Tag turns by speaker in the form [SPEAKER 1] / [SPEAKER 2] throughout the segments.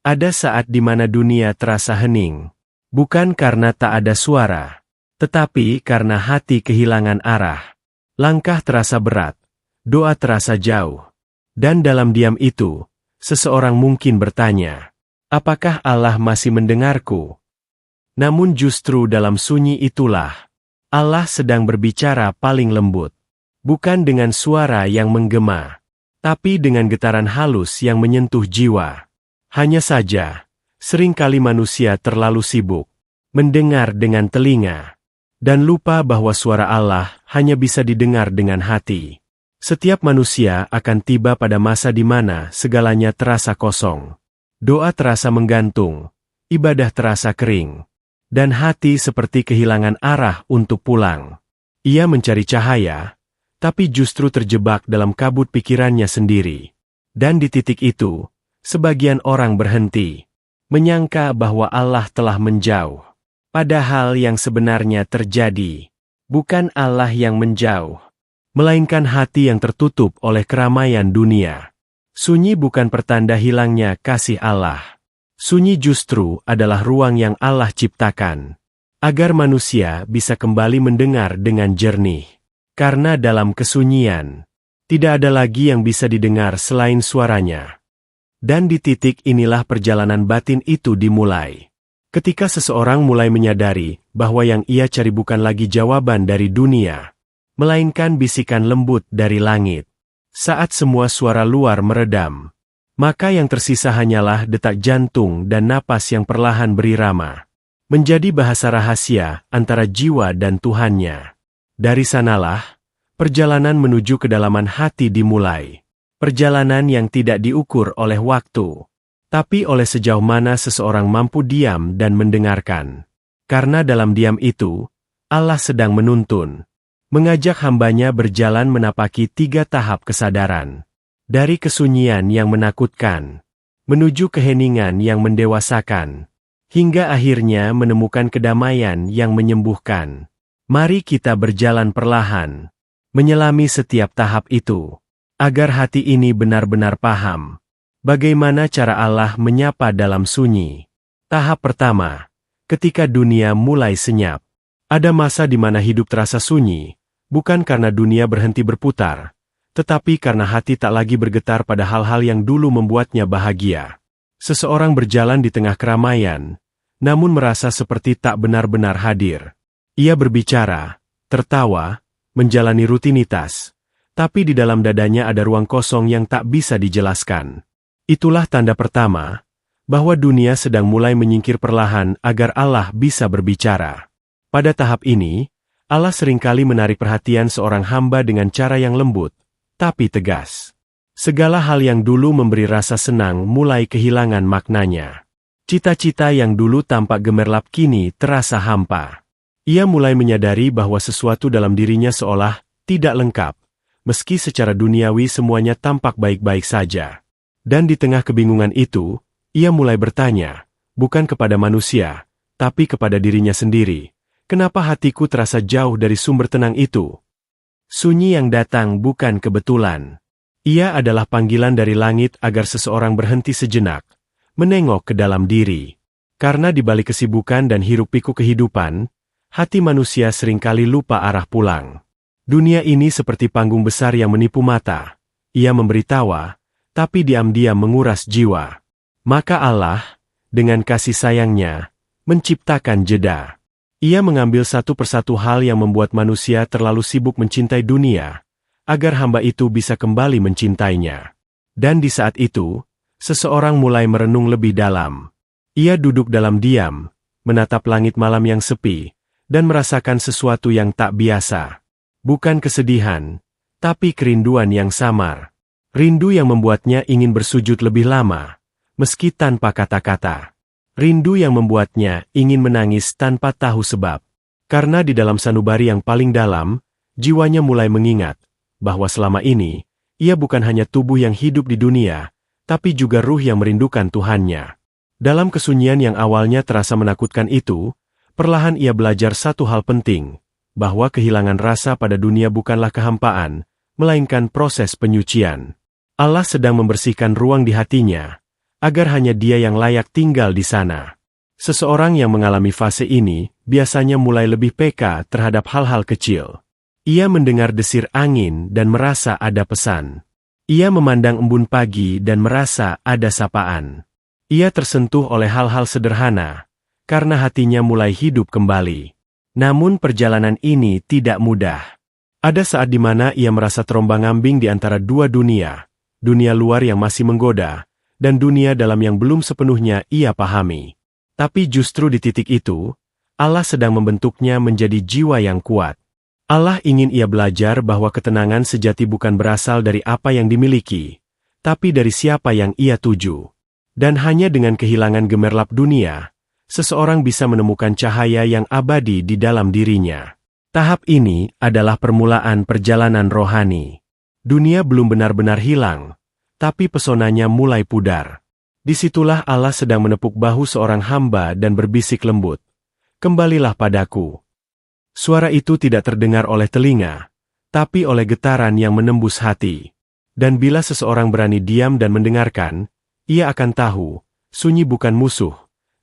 [SPEAKER 1] Ada saat di mana dunia terasa hening. Bukan karena tak ada suara, tetapi karena hati kehilangan arah. Langkah terasa berat, doa terasa jauh. Dan dalam diam itu, seseorang mungkin bertanya, apakah Allah masih mendengarku? Namun justru dalam sunyi itulah, Allah sedang berbicara paling lembut. Bukan dengan suara yang menggema, tapi dengan getaran halus yang menyentuh jiwa. Hanya saja, seringkali manusia terlalu sibuk mendengar dengan telinga, dan lupa bahwa suara Allah hanya bisa didengar dengan hati. Setiap manusia akan tiba pada masa di mana segalanya terasa kosong. Doa terasa menggantung, ibadah terasa kering, dan hati seperti kehilangan arah untuk pulang. Ia mencari cahaya, tapi justru terjebak dalam kabut pikirannya sendiri. Dan di titik itu, sebagian orang berhenti, menyangka bahwa Allah telah menjauh. Padahal yang sebenarnya terjadi, bukan Allah yang menjauh, melainkan hati yang tertutup oleh keramaian dunia. Sunyi bukan pertanda hilangnya kasih Allah. Sunyi justru adalah ruang yang Allah ciptakan, agar manusia bisa kembali mendengar dengan jernih. Karena dalam kesunyian, tidak ada lagi yang bisa didengar selain suaranya. Dan di titik inilah perjalanan batin itu dimulai. Ketika seseorang mulai menyadari bahwa yang ia cari bukan lagi jawaban dari dunia, melainkan bisikan lembut dari langit. Saat semua suara luar meredam, maka yang tersisa hanyalah detak jantung dan napas yang perlahan berirama. Menjadi bahasa rahasia antara jiwa dan Tuhannya. Dari sanalah, perjalanan menuju kedalaman hati dimulai. Perjalanan yang tidak diukur oleh waktu, tapi oleh sejauh mana seseorang mampu diam dan mendengarkan. Karena dalam diam itu, Allah sedang menuntun, mengajak hambanya berjalan menapaki 3 tahap kesadaran. Dari kesunyian yang menakutkan, menuju keheningan yang mendewasakan, hingga akhirnya menemukan kedamaian yang menyembuhkan. Mari kita berjalan perlahan, menyelami setiap tahap itu, agar hati ini benar-benar paham bagaimana cara Allah menyapa dalam sunyi. Tahap pertama, ketika dunia mulai senyap. Ada masa di mana hidup terasa sunyi, bukan karena dunia berhenti berputar, tetapi karena hati tak lagi bergetar pada hal-hal yang dulu membuatnya bahagia. Seseorang berjalan di tengah keramaian, namun merasa seperti tak benar-benar hadir. Ia berbicara, tertawa, menjalani rutinitas, tapi di dalam dadanya ada ruang kosong yang tak bisa dijelaskan. Itulah tanda pertama, bahwa dunia sedang mulai menyingkir perlahan agar Allah bisa berbicara. Pada tahap ini, Allah seringkali menarik perhatian seorang hamba dengan cara yang lembut, tapi tegas. Segala hal yang dulu memberi rasa senang mulai kehilangan maknanya. Cita-cita yang dulu tampak gemerlap kini terasa hampa. Ia mulai menyadari bahwa sesuatu dalam dirinya seolah tidak lengkap, meski secara duniawi semuanya tampak baik-baik saja. Dan di tengah kebingungan itu, ia mulai bertanya, bukan kepada manusia, tapi kepada dirinya sendiri. Kenapa hatiku terasa jauh dari sumber tenang itu? Sunyi yang datang bukan kebetulan. Ia adalah panggilan dari langit agar seseorang berhenti sejenak, menengok ke dalam diri. Karena di balik kesibukan dan hiruk-pikuk kehidupan, hati manusia seringkali lupa arah pulang. Dunia ini seperti panggung besar yang menipu mata. Ia memberi tawa, tapi diam-diam menguras jiwa. Maka Allah, dengan kasih sayangnya, menciptakan jeda. Ia mengambil satu persatu hal yang membuat manusia terlalu sibuk mencintai dunia, agar hamba itu bisa kembali mencintainya. Dan di saat itu, seseorang mulai merenung lebih dalam. Ia duduk dalam diam, menatap langit malam yang sepi, dan merasakan sesuatu yang tak biasa. Bukan kesedihan, tapi kerinduan yang samar. Rindu yang membuatnya ingin bersujud lebih lama, meski tanpa kata-kata. Rindu yang membuatnya ingin menangis tanpa tahu sebab. Karena di dalam sanubari yang paling dalam, jiwanya mulai mengingat bahwa selama ini, ia bukan hanya tubuh yang hidup di dunia, tapi juga ruh yang merindukan Tuhannya. Dalam kesunyian yang awalnya terasa menakutkan itu, perlahan ia belajar satu hal penting, bahwa kehilangan rasa pada dunia bukanlah kehampaan, melainkan proses penyucian. Allah sedang membersihkan ruang di hatinya, agar hanya dia yang layak tinggal di sana. Seseorang yang mengalami fase ini biasanya mulai lebih peka terhadap hal-hal kecil. Ia mendengar desir angin dan merasa ada pesan. Ia memandang embun pagi dan merasa ada sapaan. Ia tersentuh oleh hal-hal sederhana, karena hatinya mulai hidup kembali. Namun perjalanan ini tidak mudah. Ada saat di mana ia merasa terombang-ambing di antara dua dunia, dunia luar yang masih menggoda, dan dunia dalam yang belum sepenuhnya ia pahami. Tapi justru di titik itu, Allah sedang membentuknya menjadi jiwa yang kuat. Allah ingin ia belajar bahwa ketenangan sejati bukan berasal dari apa yang dimiliki, tapi dari siapa yang ia tuju. Dan hanya dengan kehilangan gemerlap dunia, seseorang bisa menemukan cahaya yang abadi di dalam dirinya. Tahap ini adalah permulaan perjalanan rohani. Dunia belum benar-benar hilang, tapi pesonanya mulai pudar. Disitulah Allah sedang menepuk bahu seorang hamba dan berbisik lembut, "Kembalilah padaku." Suara itu tidak terdengar oleh telinga, tapi oleh getaran yang menembus hati. Dan bila seseorang berani diam dan mendengarkan, ia akan tahu, sunyi bukan musuh,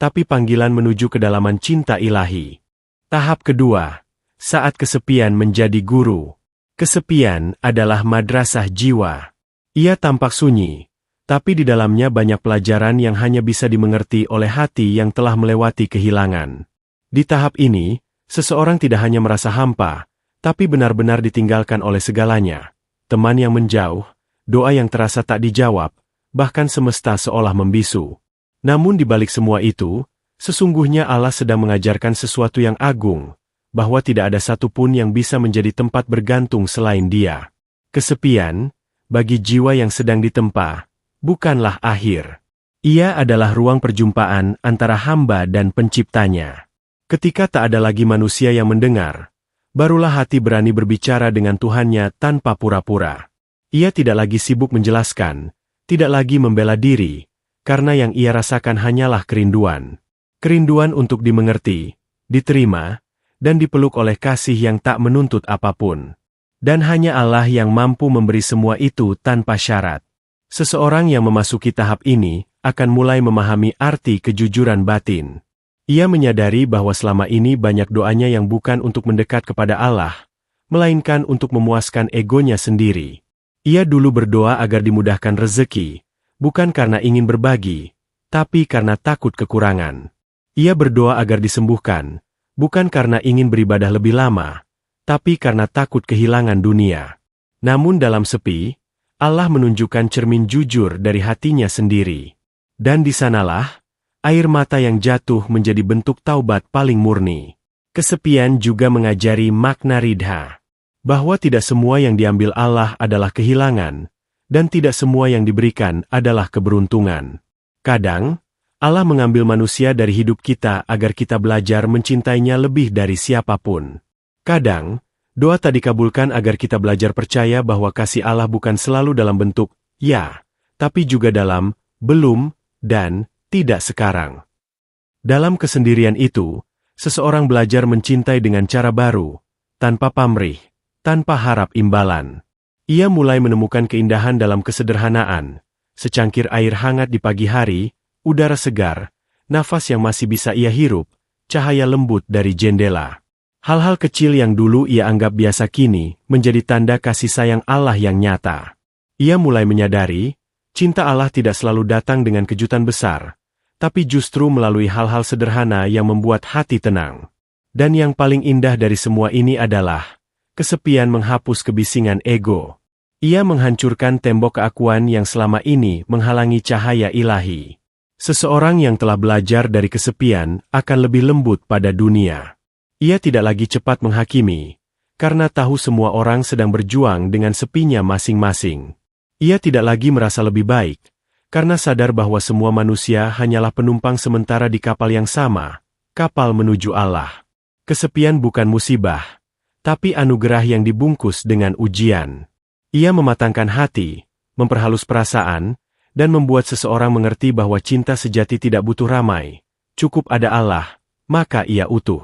[SPEAKER 1] tapi panggilan menuju kedalaman cinta ilahi. Tahap kedua, saat kesepian menjadi guru. Kesepian adalah madrasah jiwa. Ia tampak sunyi, tapi di dalamnya banyak pelajaran yang hanya bisa dimengerti oleh hati yang telah melewati kehilangan. Di tahap ini, seseorang tidak hanya merasa hampa, tapi benar-benar ditinggalkan oleh segalanya. Teman yang menjauh, doa yang terasa tak dijawab, bahkan semesta seolah membisu. Namun di balik semua itu, sesungguhnya Allah sedang mengajarkan sesuatu yang agung, bahwa tidak ada satupun yang bisa menjadi tempat bergantung selain Dia. Kesepian, bagi jiwa yang sedang ditempa, bukanlah akhir. Ia adalah ruang perjumpaan antara hamba dan penciptanya. Ketika tak ada lagi manusia yang mendengar, barulah hati berani berbicara dengan Tuhannya tanpa pura-pura. Ia tidak lagi sibuk menjelaskan, tidak lagi membela diri, karena yang ia rasakan hanyalah kerinduan. Kerinduan untuk dimengerti, diterima, dan dipeluk oleh kasih yang tak menuntut apapun. Dan hanya Allah yang mampu memberi semua itu tanpa syarat. Seseorang yang memasuki tahap ini akan mulai memahami arti kejujuran batin. Ia menyadari bahwa selama ini banyak doanya yang bukan untuk mendekat kepada Allah, melainkan untuk memuaskan egonya sendiri. Ia dulu berdoa agar dimudahkan rezeki, bukan karena ingin berbagi, tapi karena takut kekurangan. Ia berdoa agar disembuhkan, bukan karena ingin beribadah lebih lama, tapi karena takut kehilangan dunia. Namun dalam sepi, Allah menunjukkan cermin jujur dari hatinya sendiri. Dan di sanalah, air mata yang jatuh menjadi bentuk taubat paling murni. Kesepian juga mengajari makna ridha, bahwa tidak semua yang diambil Allah adalah kehilangan, dan tidak semua yang diberikan adalah keberuntungan. Kadang, Allah mengambil manusia dari hidup kita agar kita belajar mencintainya lebih dari siapapun. Kadang, doa tak dikabulkan agar kita belajar percaya bahwa kasih Allah bukan selalu dalam bentuk ya, tapi juga dalam belum dan tidak sekarang. Dalam kesendirian itu, seseorang belajar mencintai dengan cara baru, tanpa pamrih, tanpa harap imbalan. Ia mulai menemukan keindahan dalam kesederhanaan, secangkir air hangat di pagi hari, udara segar, nafas yang masih bisa ia hirup, cahaya lembut dari jendela. Hal-hal kecil yang dulu ia anggap biasa kini menjadi tanda kasih sayang Allah yang nyata. Ia mulai menyadari, cinta Allah tidak selalu datang dengan kejutan besar, tapi justru melalui hal-hal sederhana yang membuat hati tenang. Dan yang paling indah dari semua ini adalah, kesepian menghapus kebisingan ego. Ia menghancurkan tembok keakuan yang selama ini menghalangi cahaya ilahi. Seseorang yang telah belajar dari kesepian akan lebih lembut pada dunia. Ia tidak lagi cepat menghakimi, karena tahu semua orang sedang berjuang dengan sepinya masing-masing. Ia tidak lagi merasa lebih baik, karena sadar bahwa semua manusia hanyalah penumpang sementara di kapal yang sama, kapal menuju Allah. Kesepian bukan musibah, tapi anugerah yang dibungkus dengan ujian. Ia mematangkan hati, memperhalus perasaan, dan membuat seseorang mengerti bahwa cinta sejati tidak butuh ramai. Cukup ada Allah, maka ia utuh.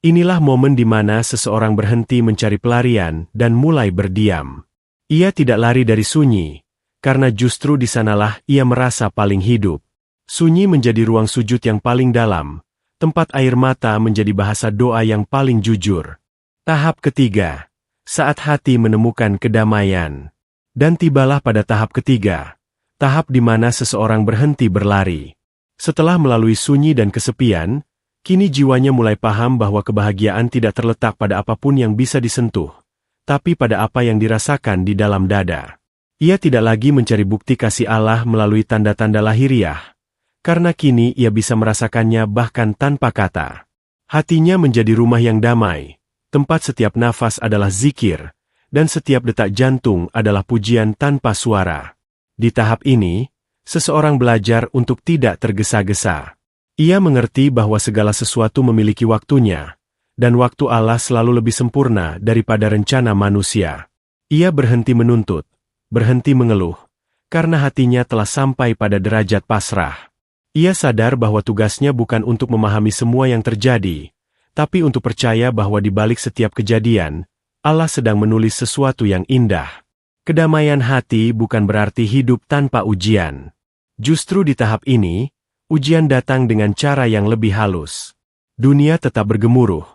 [SPEAKER 1] Inilah momen di mana seseorang berhenti mencari pelarian dan mulai berdiam. Ia tidak lari dari sunyi, karena justru di sanalah ia merasa paling hidup. Sunyi menjadi ruang sujud yang paling dalam, tempat air mata menjadi bahasa doa yang paling jujur. Tahap ketiga, saat hati menemukan kedamaian. Dan tibalah pada tahap ketiga, tahap di mana seseorang berhenti berlari. Setelah melalui sunyi dan kesepian, kini jiwanya mulai paham bahwa kebahagiaan tidak terletak pada apapun yang bisa disentuh, tapi pada apa yang dirasakan di dalam dada. Ia tidak lagi mencari bukti kasih Allah melalui tanda-tanda lahiriah, karena kini ia bisa merasakannya bahkan tanpa kata. Hatinya menjadi rumah yang damai, tempat setiap nafas adalah zikir, dan setiap detak jantung adalah pujian tanpa suara. Di tahap ini, seseorang belajar untuk tidak tergesa-gesa. Ia mengerti bahwa segala sesuatu memiliki waktunya, dan waktu Allah selalu lebih sempurna daripada rencana manusia. Ia berhenti menuntut, berhenti mengeluh, karena hatinya telah sampai pada derajat pasrah. Ia sadar bahwa tugasnya bukan untuk memahami semua yang terjadi, tapi untuk percaya bahwa di balik setiap kejadian, Allah sedang menulis sesuatu yang indah. Kedamaian hati bukan berarti hidup tanpa ujian. Justru di tahap ini, ujian datang dengan cara yang lebih halus. Dunia tetap bergemuruh,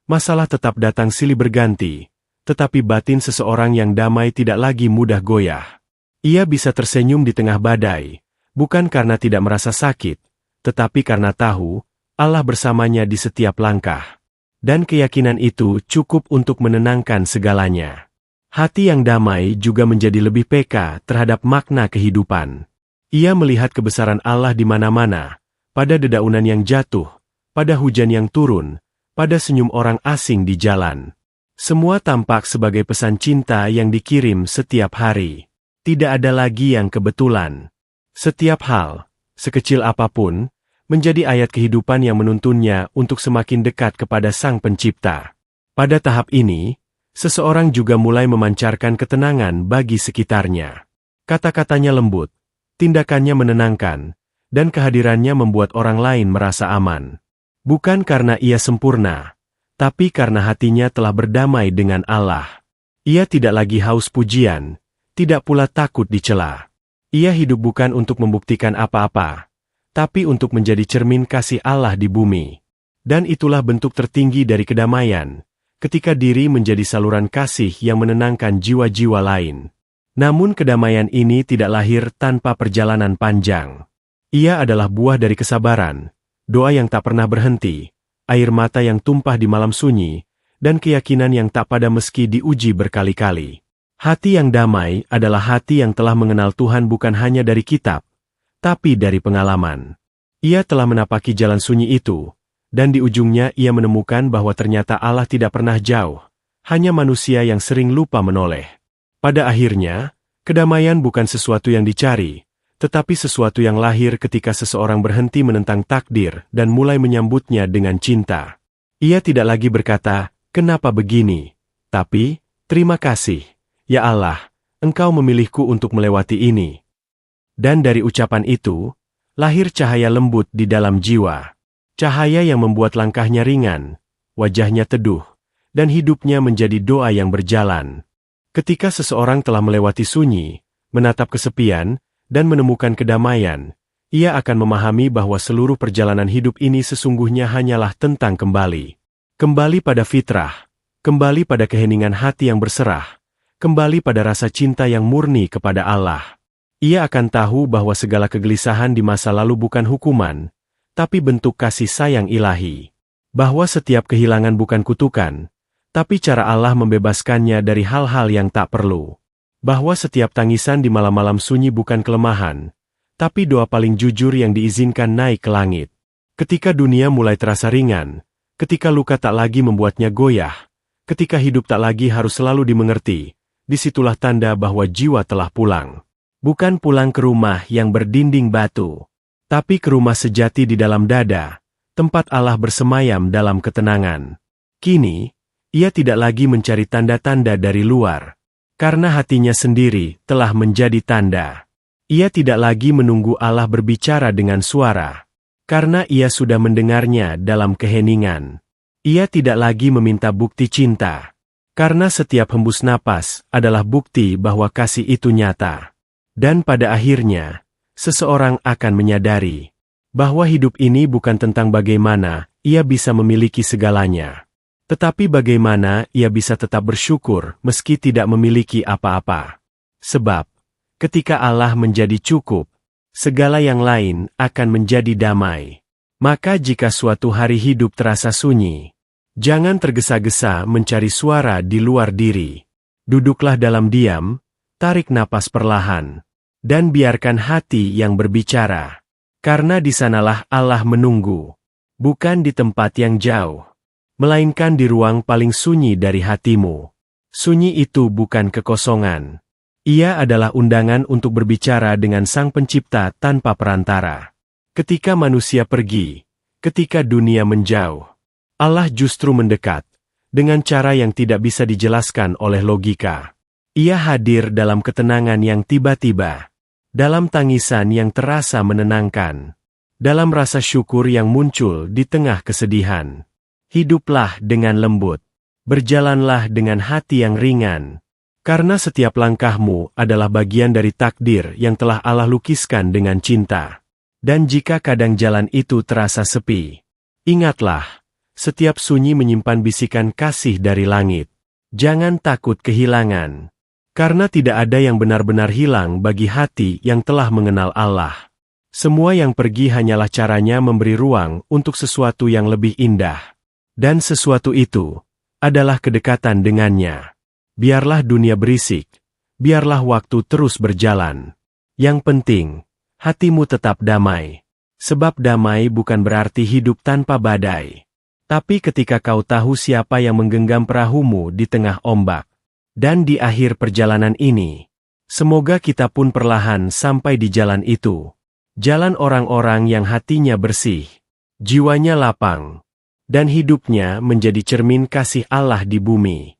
[SPEAKER 1] masalah tetap datang silih berganti, tetapi batin seseorang yang damai tidak lagi mudah goyah. Ia bisa tersenyum di tengah badai, bukan karena tidak merasa sakit, tetapi karena tahu, Allah bersamanya di setiap langkah. Dan keyakinan itu cukup untuk menenangkan segalanya. Hati yang damai juga menjadi lebih peka terhadap makna kehidupan. Ia melihat kebesaran Allah di mana-mana, pada dedaunan yang jatuh, pada hujan yang turun, pada senyum orang asing di jalan. Semua tampak sebagai pesan cinta yang dikirim setiap hari. Tidak ada lagi yang kebetulan. Setiap hal, sekecil apapun, menjadi ayat kehidupan yang menuntunnya untuk semakin dekat kepada Sang Pencipta. Pada tahap ini, seseorang juga mulai memancarkan ketenangan bagi sekitarnya. Kata-katanya lembut, tindakannya menenangkan, dan kehadirannya membuat orang lain merasa aman. Bukan karena ia sempurna, tapi karena hatinya telah berdamai dengan Allah. Ia tidak lagi haus pujian, tidak pula takut dicela. Ia hidup bukan untuk membuktikan apa-apa, tapi untuk menjadi cermin kasih Allah di bumi. Dan itulah bentuk tertinggi dari kedamaian, ketika diri menjadi saluran kasih yang menenangkan jiwa-jiwa lain. Namun kedamaian ini tidak lahir tanpa perjalanan panjang. Ia adalah buah dari kesabaran, doa yang tak pernah berhenti, air mata yang tumpah di malam sunyi, dan keyakinan yang tak pada meski diuji berkali-kali. Hati yang damai adalah hati yang telah mengenal Tuhan bukan hanya dari kitab, tapi dari pengalaman. Ia telah menapaki jalan sunyi itu, dan di ujungnya ia menemukan bahwa ternyata Allah tidak pernah jauh, hanya manusia yang sering lupa menoleh. Pada akhirnya, kedamaian bukan sesuatu yang dicari, tetapi sesuatu yang lahir ketika seseorang berhenti menentang takdir dan mulai menyambutnya dengan cinta. Ia tidak lagi berkata, "Kenapa begini?" Tapi, "Terima kasih, ya Allah, Engkau memilihku untuk melewati ini." Dan dari ucapan itu, lahir cahaya lembut di dalam jiwa. Cahaya yang membuat langkahnya ringan, wajahnya teduh, dan hidupnya menjadi doa yang berjalan. Ketika seseorang telah melewati sunyi, menatap kesepian, dan menemukan kedamaian, ia akan memahami bahwa seluruh perjalanan hidup ini sesungguhnya hanyalah tentang kembali. Kembali pada fitrah, kembali pada keheningan hati yang berserah, kembali pada rasa cinta yang murni kepada Allah. Ia akan tahu bahwa segala kegelisahan di masa lalu bukan hukuman, tapi bentuk kasih sayang ilahi. Bahwa setiap kehilangan bukan kutukan, tapi cara Allah membebaskannya dari hal-hal yang tak perlu. Bahwa setiap tangisan di malam-malam sunyi bukan kelemahan, tapi doa paling jujur yang diizinkan naik ke langit. Ketika dunia mulai terasa ringan, ketika luka tak lagi membuatnya goyah, ketika hidup tak lagi harus selalu dimengerti, disitulah tanda bahwa jiwa telah pulang. Bukan pulang ke rumah yang berdinding batu, tapi ke rumah sejati di dalam dada, tempat Allah bersemayam dalam ketenangan. Kini, ia tidak lagi mencari tanda-tanda dari luar, karena hatinya sendiri telah menjadi tanda. Ia tidak lagi menunggu Allah berbicara dengan suara, karena ia sudah mendengarnya dalam keheningan. Ia tidak lagi meminta bukti cinta, karena setiap hembus napas adalah bukti bahwa kasih itu nyata. Dan pada akhirnya, seseorang akan menyadari Bahwa hidup ini bukan tentang bagaimana ia bisa memiliki segalanya. Tetapi bagaimana ia bisa tetap bersyukur meski tidak memiliki apa-apa. Sebab, ketika Allah menjadi cukup, segala yang lain akan menjadi damai. Maka jika suatu hari hidup terasa sunyi, jangan tergesa-gesa mencari suara di luar diri. Duduklah dalam diam, tarik napas perlahan, dan biarkan hati yang berbicara. Karena di sanalah Allah menunggu, bukan di tempat yang jauh, melainkan di ruang paling sunyi dari hatimu. Sunyi itu bukan kekosongan. Ia adalah undangan untuk berbicara dengan Sang Pencipta tanpa perantara. Ketika manusia pergi, ketika dunia menjauh, Allah justru mendekat, dengan cara yang tidak bisa dijelaskan oleh logika. Ia hadir dalam ketenangan yang tiba-tiba, dalam tangisan yang terasa menenangkan, dalam rasa syukur yang muncul di tengah kesedihan. Hiduplah dengan lembut, berjalanlah dengan hati yang ringan, karena setiap langkahmu adalah bagian dari takdir yang telah Allah lukiskan dengan cinta. Dan jika kadang jalan itu terasa sepi, ingatlah, setiap sunyi menyimpan bisikan kasih dari langit. Jangan takut kehilangan, karena tidak ada yang benar-benar hilang bagi hati yang telah mengenal Allah. Semua yang pergi hanyalah caranya memberi ruang untuk sesuatu yang lebih indah. Dan sesuatu itu adalah kedekatan dengannya. Biarlah dunia berisik, biarlah waktu terus berjalan. Yang penting, hatimu tetap damai. Sebab damai bukan berarti hidup tanpa badai. Tapi ketika kau tahu siapa yang menggenggam perahumu di tengah ombak. Dan di akhir perjalanan ini, semoga kita pun perlahan sampai di jalan itu. Jalan orang-orang yang hatinya bersih, jiwanya lapang, dan hidupnya menjadi cermin kasih Allah di bumi.